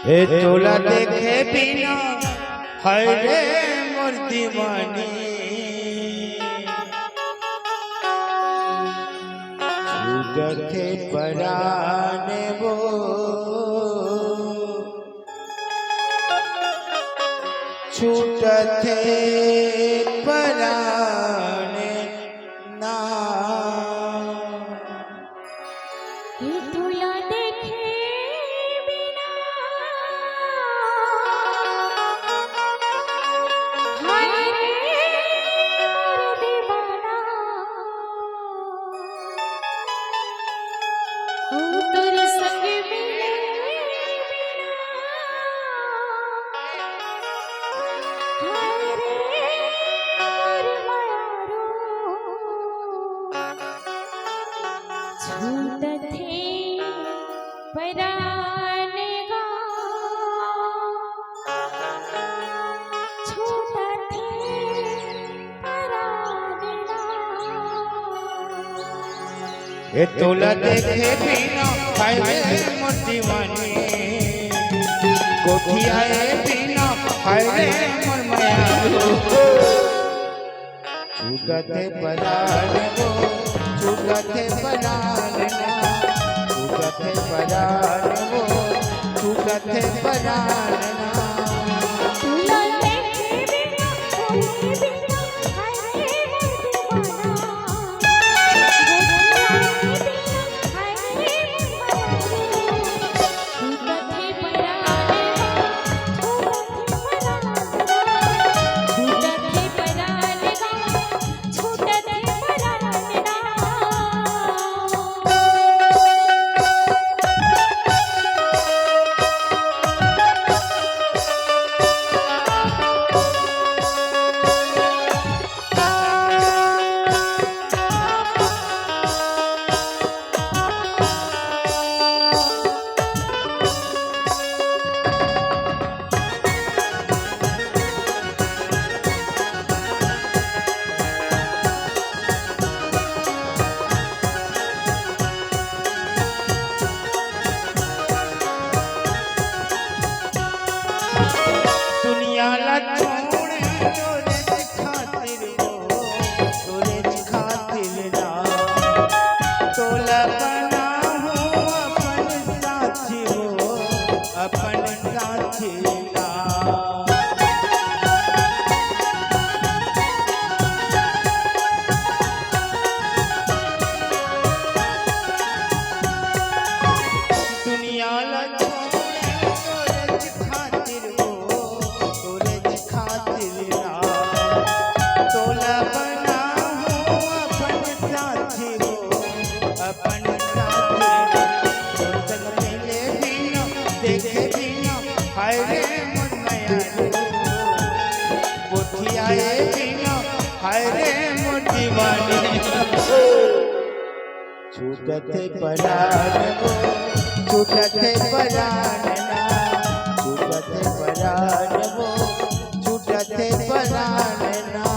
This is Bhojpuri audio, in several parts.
ए तोला देखे बिना हाय रे मोर दीवानी छूटथे पराने वो छूटथे पराने ना तोला देखे बिना हाय रे मोर दीवाना ओ तोर संग मिले बिना हाय रे मोर मायारो छूटथे पराने गा छूटथे पराने गा ए तोला देखे बिना हाय रे मोर दीवानी कोठी आए बिना हाय रे मोर माया छूटथे परान वो छूटथे परान ना छूटथे परान वो छूटथे परान ना तोला देखे बिना होए बिना हाय रे मोर दीवाना बिना हाय रे मोर छूटथे पराने छूटथे पराने छूटथे पराने दुनिया ला छोड़ तोरे खातिर वो तोरे खातिर ना तोला बना हो अपन साथी हो अपन साथी ना दुनिया ला छोड़ तोरे खातिर वो तोरे खातिर ना तोला बना हो अपन साथी हो अपन साथी तोर संग मिले बिना देखे बिना हाय रे मोर माया कोठी आए बिना हाय रे मोर दीवानी छूटथे परान वो छूटथे परान ना छूटथे परान वो छूटथे परान ना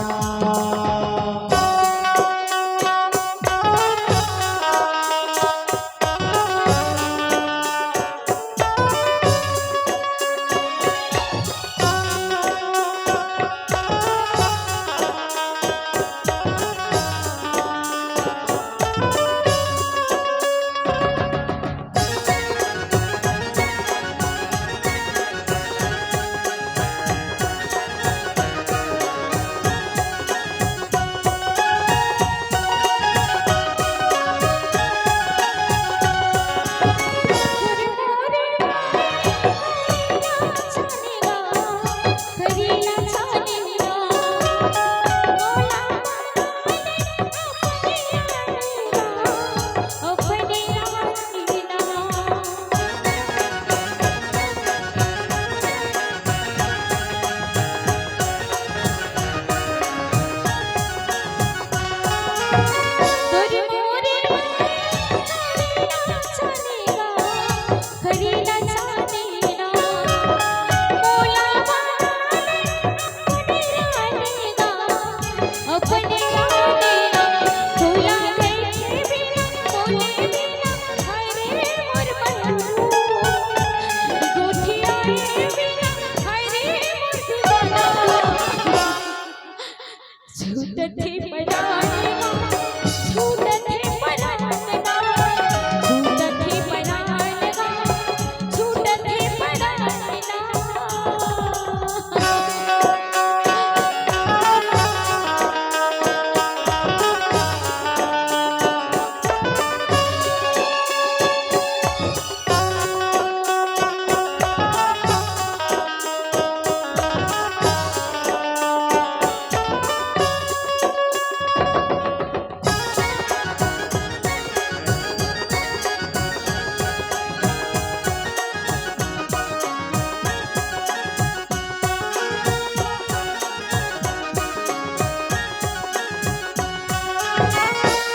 छूटथे परानेगा छूटथे परानेगा छूटथे परानेगा छूटथे परानेगा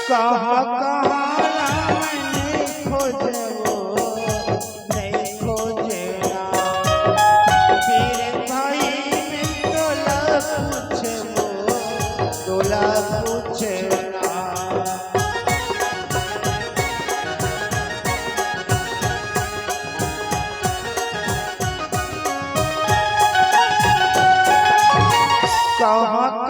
कहाँ कहाँ मैंने खोजो नहीं खोजना मेरे भाई में तोला पूछना कहाँ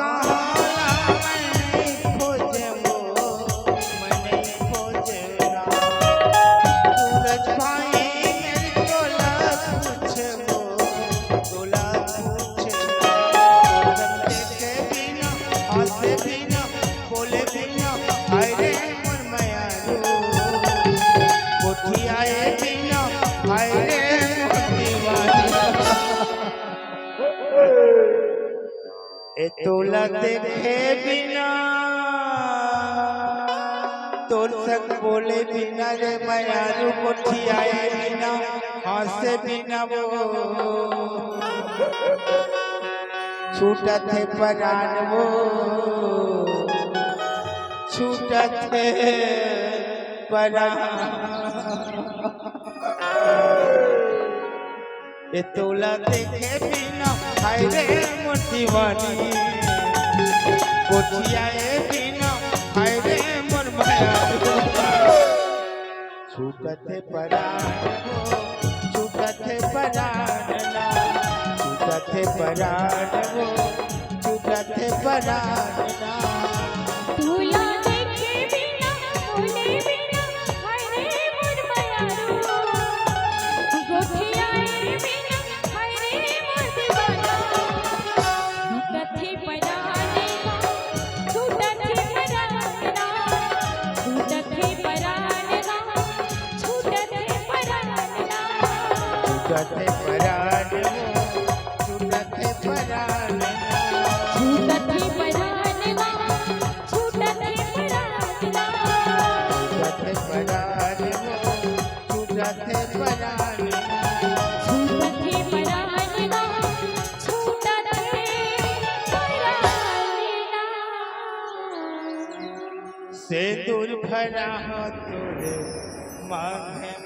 तोला देखे बिना तोर संग बोले बिना रे मयारू कोठियाए बिना हंसे बिना वो छूटत है परान वो छूटत है परान ये तोला देखे बिना हाय रे मोतीवानी कोठियाए बिना हाय रे मोर माया छूटत है परान वो छूटत है परान ना छूटत है परान वो छूटत है परान ना तोला देखे बिना बोले बिना हाय रे मोर मायारू गोठियाए बिना हाय रे मोर दीवाना छूटथे परानेगा छूटथे परानेगा छूटथे परानेगा छूटथे परानेगा छूटत है परान वो छूटत है परान ना छूटथे परानेगा छूटथे परानेगा छूटत है परान वो छूटत है परान ना छूटथे परानेगा छूटथे परानेगा से दूर भरा हो तोरे मांगे